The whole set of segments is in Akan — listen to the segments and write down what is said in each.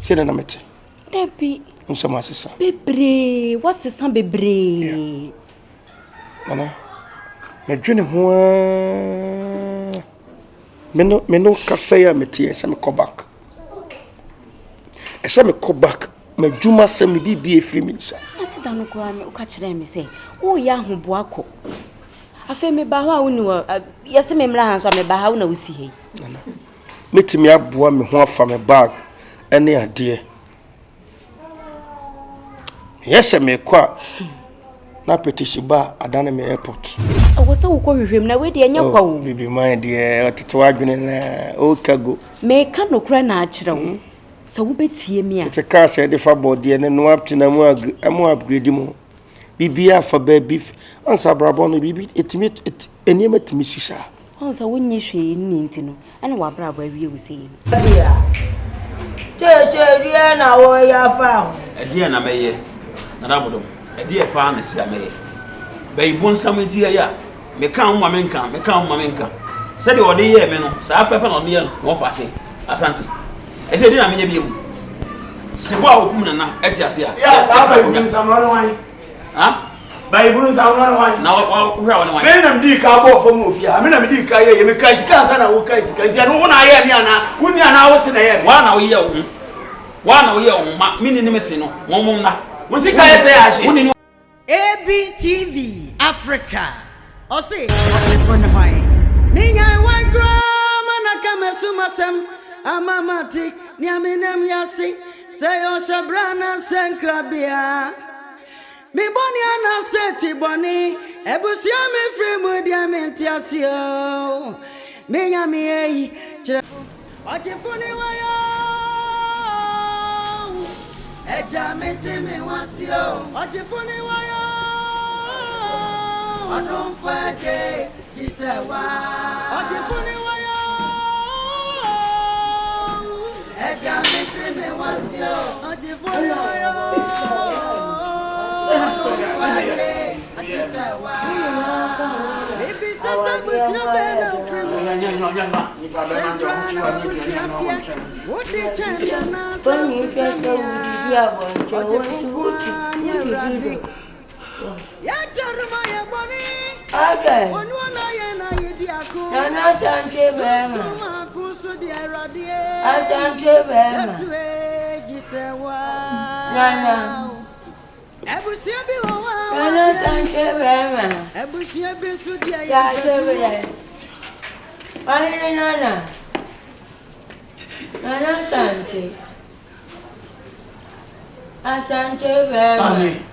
Say na mete. Debbie. Unsama sisa. Bebre, what's the sound bebre? Nana. Me dwene ho me no kasaya mete ese me come back. Ese me come back. Me dwuma se me bibie efiri me nsa. Ase da no kwa me uka kire me se, wo ya ahoboako. Afa me ba ho a woni wo yese me mra hanso me ba ha wo na wosi hei. Nana. Metimi aboa me ho afa me bag ene ade. Yes, me kwa na petition ba adane me airport. Wo se wo ko hwehwem na we de anya kwa wo. Bibi man de oteto adwene na o kago. Me ka no kra na akire wo. Se wo betie mi a. Te ka se de fa body ne no apti na mu upgrade mu. Bibi afa ba bi ansa brabo no bibi etimi eniema timi sisa. On se wo nyi hwe ni nti no. Ane wa brabo awie wo se yi. Che na wo ya fa. Ade na meye. Na Bodom. Ade pa na sia meye. Bai bon sameti ya. Me kan ma menka. Se de ode ye me no. Sa pepe no de ye no fa se. Asante. E se di na menye bi mu. Se wa okum na eti ase a. Ya sa ba ibun samano wan. Ha? Ba ibun samano wan. Na wa hwe wa wan. Me na mdi ka bo fo mu ofia. Me na mdi ka ye me ka sika sa na wo ka sika. Ntia no na ye me ana. Woni ana wo se na ye. Wa na wo ye wo. Wa na wo ye wo ma. Me ni me se no. Won na. Wo sika ye se ya she. ABTV Africa. Ose phone hoy. Minya wa grama na kamesumasem amamati nyamenem yasi sayo shabrana senkrabia. Mi boni ana seti boni ebusia me free mu dia mentiasio. Minya mi ei Ogyefo ni wayo. Eja menti mi wasio. Ogyefo ni wayo. Odon fake jisewa. Ogyefo ni wayo. Eja menti mi wasio. Ogyefo ni wayo. Odon fake jisewa. Baby sasa busio bena free.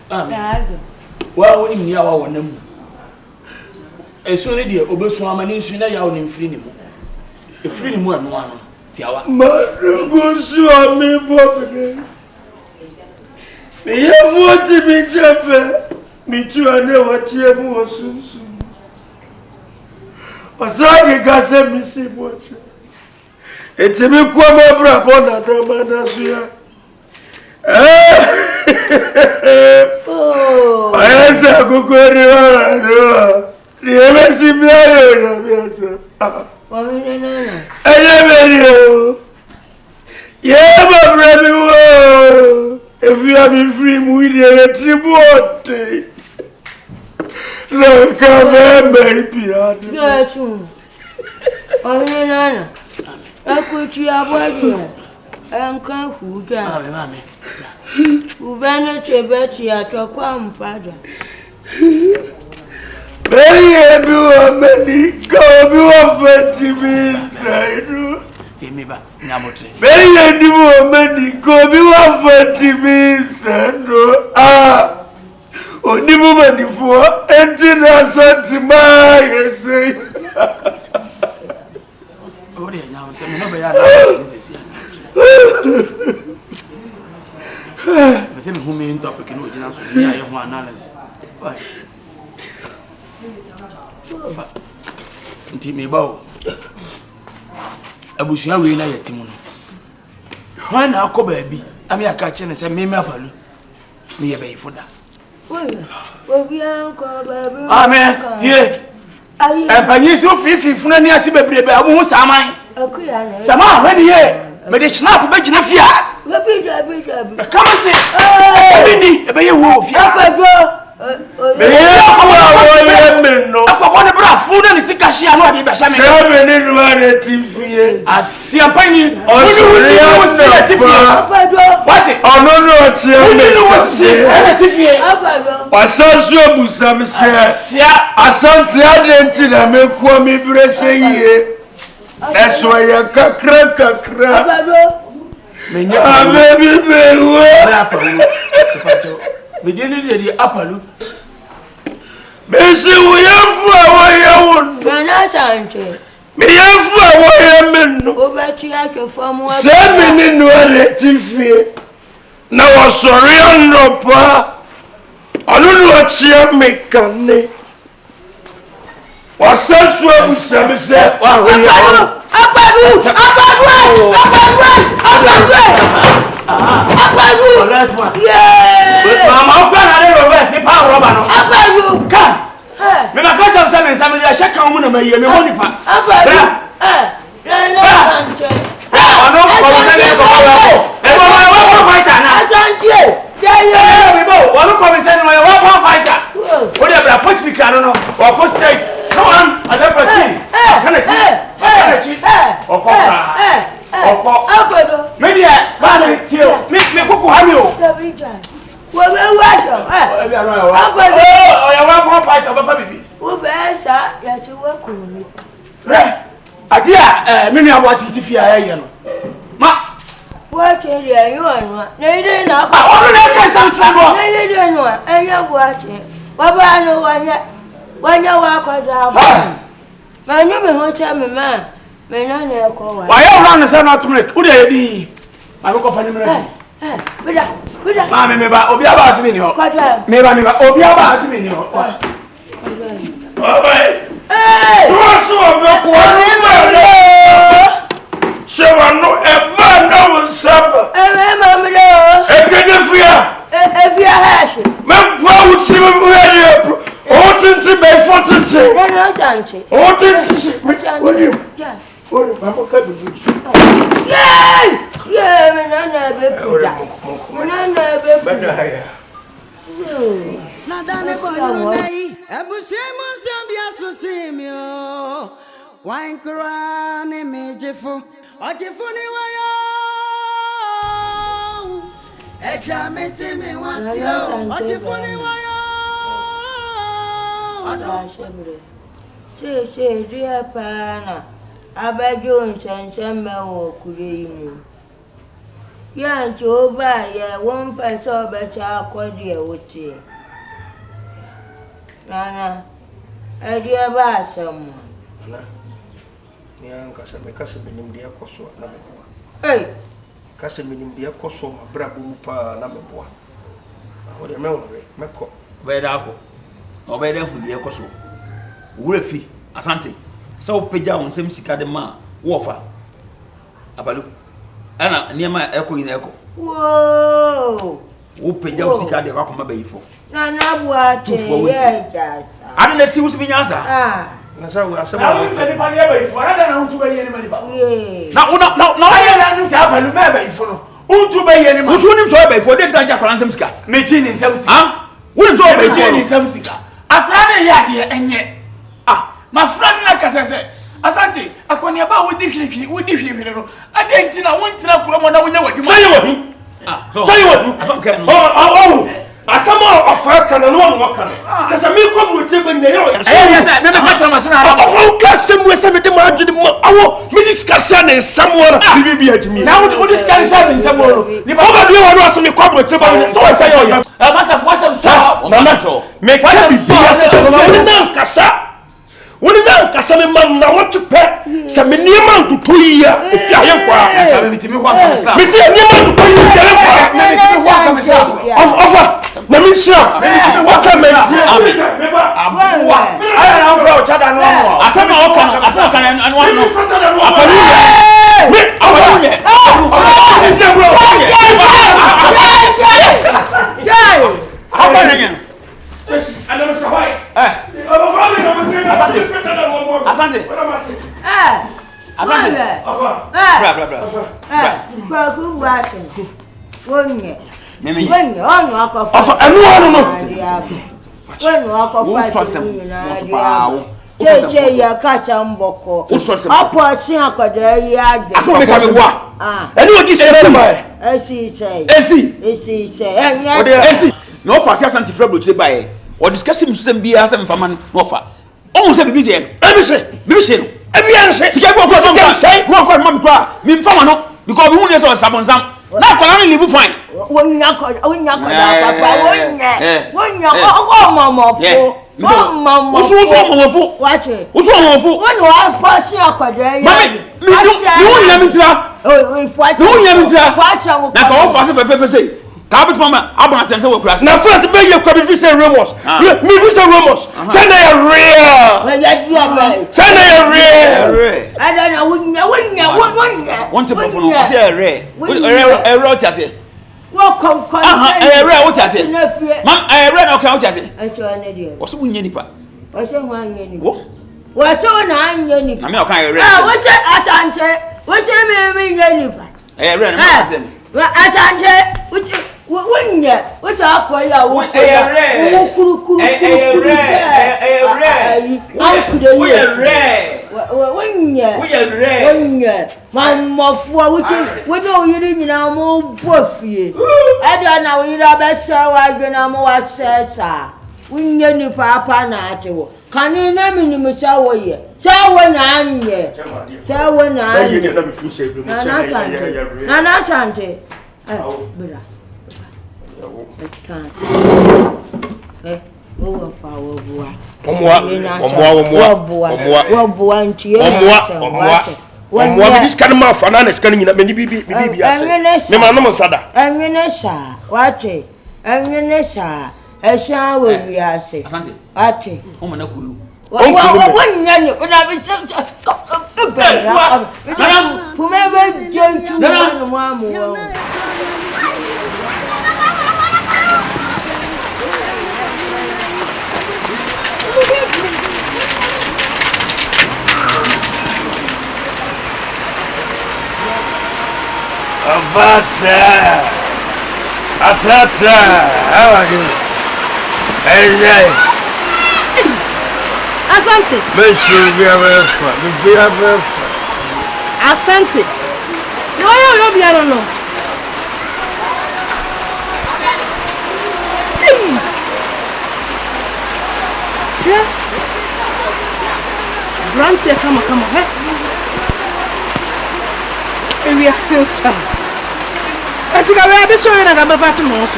Amen. Well, when you are one them. As soon as you obey so many soon as you are in free. A free more than one. Tiawa. Go so me bob. Me have what me chepe. Me too ane what ye mu osunsu. Osage gase mi si boche. Etimi kwa mabra bona drama na suya. Oh. Ayasa kukori wala. Nieme si miayo na miasa. Wamene nana. Ayemeri. Yeba bremi wo. If you are me free, we need a tribute. No, come baby. Yes, wamene nana. Akuti abwaje. Anka huja. Amen. Ubana chebeti atokwa mpada. Baby, woman, Kobi wa fati inside. Timiba, Namotre. Baby, woman, Kobi wa fati inside. Ah, only woman for entina santima, yes. What do you know? I said, who main topic in which I am one analysis. Timmy Bow. I wish you were in a Timon. When I go, baby, I mean, I catch and say, me, me a bay for that. Well, we are baby. Amen, dear. And by you so 50 from any baby, I won't say, Sama, when you Me de snap be gina fia. Come on say. Ebini ebe ye wo fia. Me ye me no. Akwa ne bra fu na ni sika hia no de be hia me. Se me ni no na tifie. Asiampa ni. Osori ya wo si tifie. What? Ono no tie me. Wo si tifie. Wasansu obusam se. Asante adenti na me kwa mi brese yie. Eso ya kakra. Menya baby bewo. Me de ni de apalu. Besi wo yafu awo won. Bana chante. Me yafu awo menno. Obetu atwefo Se me ni no aletifie. Na wo sori anopa. Anu no achia me kane. Wasansu abusam se. Wa wo ya. Apadu. Yeah. Mama kwa na le over se pa roba no. Apadu. Kan. Me ma ka cham se me nsam dia hye kan mu na maye me woni pa. Apadu. Chante. Ono ko se ne ko ko. E wa fighter na. Chante. Yeah. Me bo, ono ko se ne wa fighter. O de bra punch the car no. O ko stay. Come on, adapati. Kana chi. Oko ka. Oko. Apadu. Me dia ba na tio. Me koko ha mi o. Wo be wajo. E bia no ya wa. O ya wa fighter ba fa bibi. Wo be sa ya ti wo ko ni. Adia me nua bo atitifia ya ye no. Ma Wo ke ri ayo anu. Na ide na ko. o le ka sam tsabo. Na ide no. Enya bo ache. Wa ba no wanya wa ko da ba. Ma nyu me ho cha me ma. Me na na ko wa. Wa ya run say not make. Wo dey di. Ma me ko fa ni me. Bida. Ma me ba obi aba asimi ni ho. Ko da. Me ba obi aba asimi ni ho. Hey! So be ko. Se wa no e ba na wo saba. Ma me do. E kede fia. Fia hash. Me fa wo ti me ready. O tinti be fotinti. Na chante. O tinti. Woni. Yes. Woni mama ka bi. Yeah, me na be puta. Me na be Bada haya. Na dane ko nai. Ebushemu sambia susimio. Wine crane mejefu. Ogyefo ni wayo. Eja meti me wasio. Ogyefo ni wayo. Ada shemre. Se dia pana. Abajo nsenseme wo kure imu. Ya nto ba ye won pese obecha akodi e wotie. Nana. Edia ba asemo. Na. Ni ankasa me kasa benim de akoso na meboa. Hey. Kasa benim de akoso mabrabo mu pa na meboa. Aho de menwore meko. Be da ko. Obe de hu de akoso. Wure fi asante. So peja won sem sika de ma wo fa. Abalu. Ana niema eko yin eko. Whoa. Wo peja wo sika de akoma bayifo. Na bu ate ye jasa. Ade na si wo se binyansa. Na sa wo asema. Na wo se ni pa ne bayifo. Ada na untu baye ni ma ni ba. Yeah. Na aye na nim se abalu me bayifo no. Untu baye ni ma. Wo so nim so bayifo de ganja kwala nsem sika. Me chi ni nsem sika. Ha? Wo nim so bayifo ni nsem sika. Akra na ya de enye. Ma friend na kasese. Asante, akwani aba wo di hwehwehwe no. Adenti na won tira kuro mo na wonya wadwuma. Say what? Say what? Asama ofaka na no no kana. Kasa me ko bro te ben yo. Yes, me ka tama so na ara. Ofo ka semu ese me de ma adwede mo awo me discussion na nsamo na bibi atimi. Na wo discussion ni nsamo no. Ni ba ba bi wo no so me ko bro te ba so say yo. Master for some so. Mama me ka bibi ase so na nkasa. Woni na nkasa me man na what pe se me niema ntuto yia efi aye kwa. Ka me mitimi ho akamsa. Me se niema ntuto yia efi aye kwa. Me mitimi ho akamsa. Ofa na me sha. Waka me Abua. Aya na afro chada no mo. Asema okana anu anu. Apani me ofa ye. Jai. Apa nanya? Ana so white. Asante. Asante. Bra. Bra. bathroom. One year. Me. When you on walk of when you walk of ya catch amboko. Approaching a cordia. That's what make me wa. And you this say my. Esi say. No for say something for say buy. Or discussing system be as for man no for. Almost every day. Every say. Every answer. Say go say. Go go mom kwa. Me fama no because we won so sabon sam. Na kwa na live fine. Wonya papa wonya oh mama fo. Mama Osu watch. Osu amofo. When wa pass akoda ya. Mami, you won yam tira. Oh, if watch. You won yam tira. Watch am. Na ka wo fa se say. Ka bit mama abon attention we class. Na first be you Kobi visa rumors. Me visa rumors. Say na real. Well, ya do am. Say na real. I don't know wonya. Want to perform say rare. Rare say. Welcome rare what I say. Mam rare no ka what I say. I show na dia. Wo so wunya nipa. Wo so wunya nipa. Wo. Wo so na anya nipa. Na me o kan rare. Ah, wo che atante. Wo che me nya nipa. Rare na ma tell me. Atante. Wunya. Wo cha akwa ya wo. Wo kuru. Wunya. Mamofo wo do yiri nyina mo bofie. Ada na wo yira be sha wa gena mo wa sesa. Wunya ni papa na atewo. Kani na minimu sha wo ye. Sha wo na anye. Sha wo na anye. Na chante. Bra. Wo fa wo bua. Omwa Ntie. Omwa bi scan ma fa na scan nyina me ni bibi ase. Me ma no sada. Enwene sha. Wache. Enwene sha. Esha wo wi ase. Asante. Wache. O mana kulu. Wonya ni kuna bi madam pumebe jentu no mamu. Atata, how are you? Hey, Asante. Monsieur, we have Asante. No, I don't know. Yeah. Grant here, come on, hey. And we are still shy. I think I will be sorry that I'm about to move.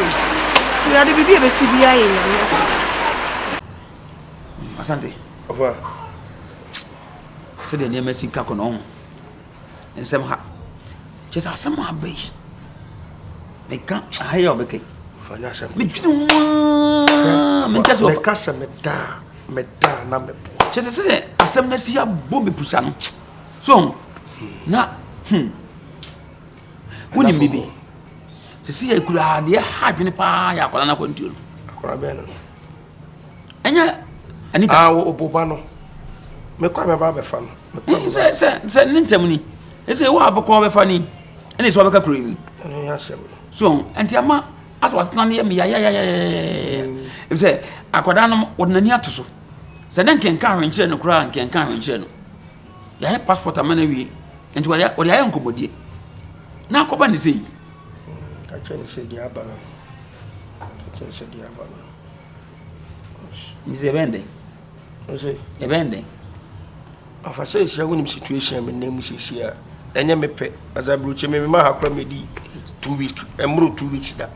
We are the baby of CBI. Asante. Over. Say the name is Kakono. And somehow, just as someone be. They can't hire Becky. Financial. Between one, just of Cassa Meta, number. Just say, as some next year, Bobby Pusan. So, now, wouldn't be. To see a good idea, had been a pie, I call an appointment. And yet, I need our Bobano. Me call my barber fan. Say, Nintamini. It's a wab call funny, and it's all a cream. So, and Yama, as was not near me, if say, I could animal or Naniato. So then can carry in chain or cry and can carry in chain. You have passport a money and to what I am Kobi. Now, Koban is he. I can't say the Abana. Is a bending. A bending. Of a say, she wouldn't situation, my name is here. And you may pay as I broach me, my have 2 weeks, and more 2 weeks that.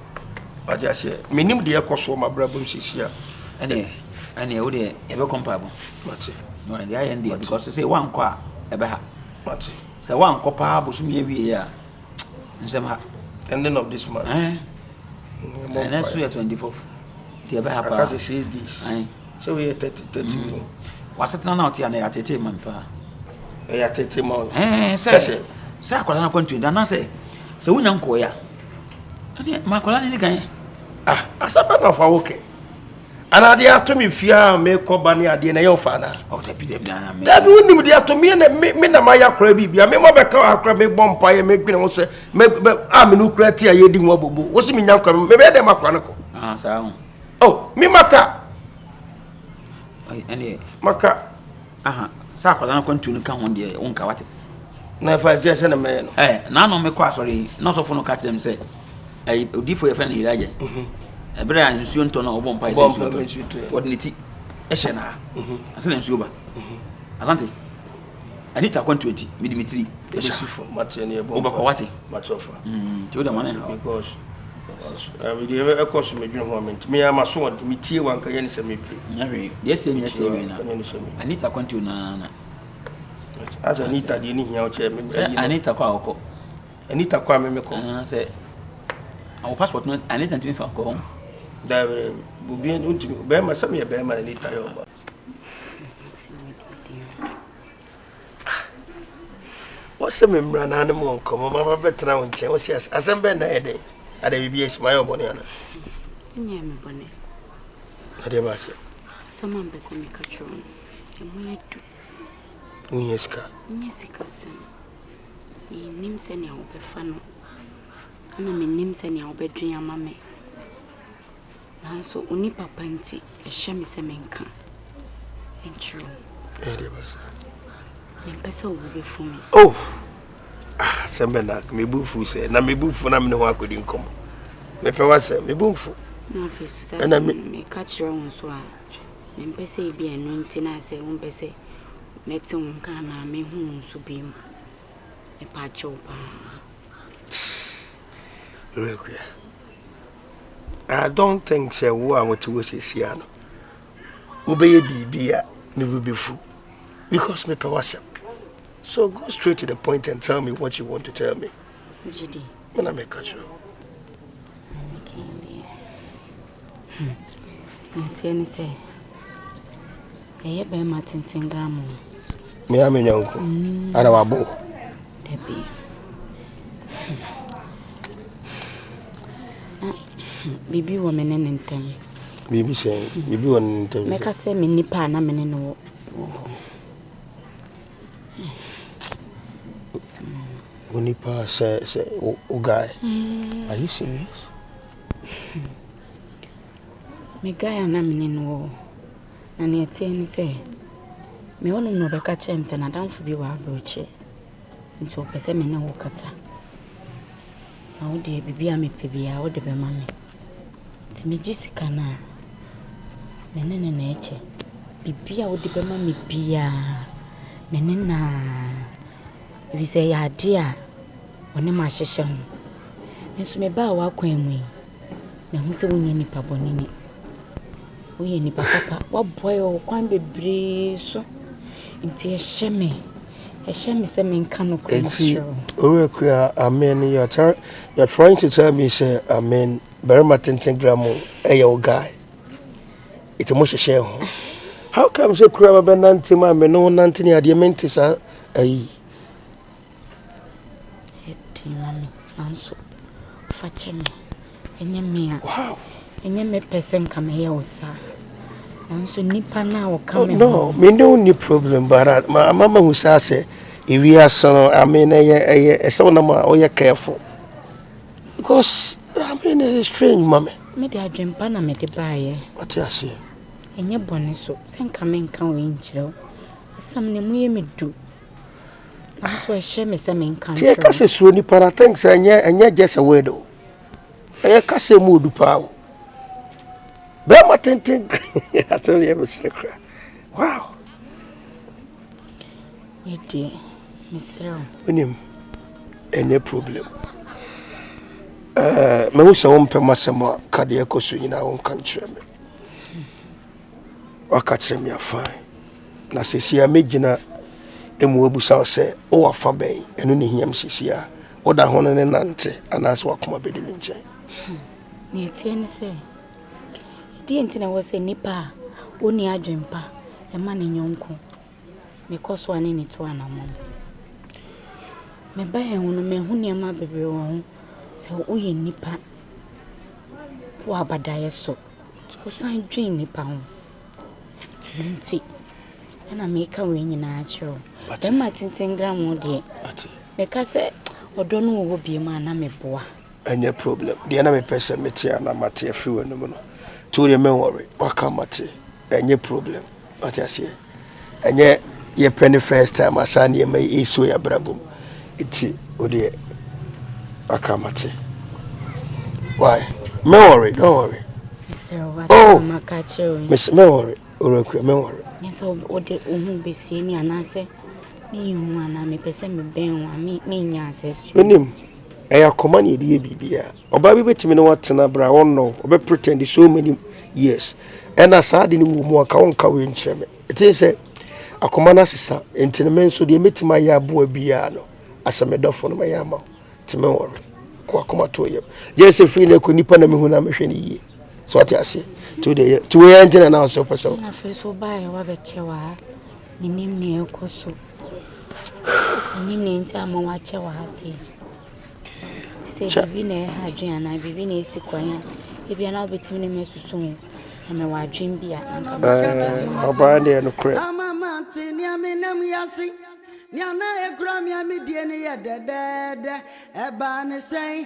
I just say, my name dear cost for my brother is here. And you would ever comparable. What's it? No, the idea because they say one qua ever. What's it? So one copper was me every year. And somehow, ending of this month. And that's 24th. The ever happen. Says this. So we are 30 million. Was it not here at 30 months? I are 30 months. Say, I could not go to it. Say, so we don't go here. My colony again. I said, of our okay. ana de ato me fia me koba ne ade na ye ofa na o te pite bi na me da bi unim de ato me na me na ma yakora bibia me mo be ka akora me bompa ye me gwene wo se me a me no kura ti a ye di ho bobo wo se me nyankora me be de makora ne ko sa ho oh me maka ene maka aha sa akwada na kwantu no ka ho de wonka wate na fa je se na me no na no me kwa sorry no so fo no ka dem say odifo ye fa na iraje ebere a nsuo nto na obo mpa ise nsuo ordinity ehye na asena nsuo ba asante anita kwantu eti me dimitri esifo mate ne ebo oba kwa wate matofa ti o da man because we dey e course me dwene ho amenti me ama so me tie wanka ye ne se me pre nyahwe yes we na anita kwantu na aja anita de ni hia o che me anita kwa okọ anita kwa me ko say our passport no anita ntimi fa ko da bubi ntimi be ma sam ye be ma anita yo ba what's me mra na ne mo nko ma betra won che what's asem be na ye de ada bibi es mayo boni ana nya me boni ade ba se sama mbesa me katro e mo yedu unyeska sem nim se ne wo befa no ana me nim se ne wo bedun ama me nanso oni papa nti e hye me se me nka entro ade ba se me pesa wo befu me oh sembe na me bufu se na me bufu na me ne ho akodi nkom me pe wa se me bufu na fesu sa me katro won so a me pesa e bi enu nti na se won pesa meti unka na me hu so bim e pa chopa Requia. I don't think say wo a what we say no obey bibia me will be full because me pewasem so go straight to the point and tell me what you want to tell me Bediide when I make a show Tieni say be ma tintin gram me amenyanko ana wabo debi bibi wo menene ntem bibi say bibi won ntem me ka say me nipa na menene wo unipa say o guy are you serious me guy na menene wo na ne tieni say me wono no be ka chemse na danfo bi wa abroche nti o pese me ne wo kasa na wo de bibia me pebia wo de be ma me ti me jisika na me ne na eche bibia wo de be ma me bia me ne na vi say ya dia woni ma hyehye ho enso me ba wa kwan mu me hu se wonye nipa bonini wo ye nipa papa wa boy o kwan bebre so nti ehye me se me nka no kwanhiro Akua amen you're trying to tell me say amen very much 10 gram your guy it's a much share how come say kura ba nanti ma me no nanti ni ade menti sa ayi eti mami anso fache me enye me a wow enye me person ka me ye osa anso nipa na wo ka me no me no ni problem but mama who say if we are so I mean so na ma o careful because I mean it's strange mama me de adwempa na me de baaye what you say enye bone so senka me nka we nkyerɛw asam ne mu ye me du aso ehye me se me nka tie ka se so ni para thanks enye just a word o e ka se mu du pa o be ma tenten I tell you me secret wow we dey misrao unim any problem me wo se won pe masema ka de ekoso nyina won kan kyerɛ me waka kyerɛ me afai na sesia megina emu abusa se o wafa bɛn enu ne hiam sesia o da hono ne nante anaso wakoma bedi me nkyɛn ne tie ne se di entina wo se nipa oni adwempa e ma ne nyonko me koso ane ni to anamom me ba he hono me hu ne ma bebre wo ho se wo ye nipa wo abadaye so wosan dream nipa ho nti na meka we nyina achiro dem matintengram wo de meka se odo no wo bie ma na meboa any problem de na me pese metia na mate afiwe no no to the men worry waka mate any problem what you say any ye penny first time asani ye may iso ya brabum iti odi waka mate why me worry don't worry sir was maka chiro miss me worry oroku me worry yes odi ohun besi mi anase mi hu ana me pese me ben wa mi nya access to onim eya command ye die bibia oba bi betimi no watena bra wonno obe pretend so many years and asade ni wo mu aka wonka we nkyeme it say akoma na sesa entineme so de metima ya abo bia no asamedofo no ya ma time worry ko akoma to ye je free na ko nipa na mehu na mehwe ni yi so ati ase to de to we engine na so person na fe so ba ya wa be chewa minim ne ekoso minim ne nti ama wa chewa ase ti se bibi na ha adwen na bibi na esi kwanya ebi na obetimi ne mesusu na me wa adwen bia anka mesusu oba ne no kre mama tini aminam yasi nyana ekura mi amidie ne ye dedede eba ne sen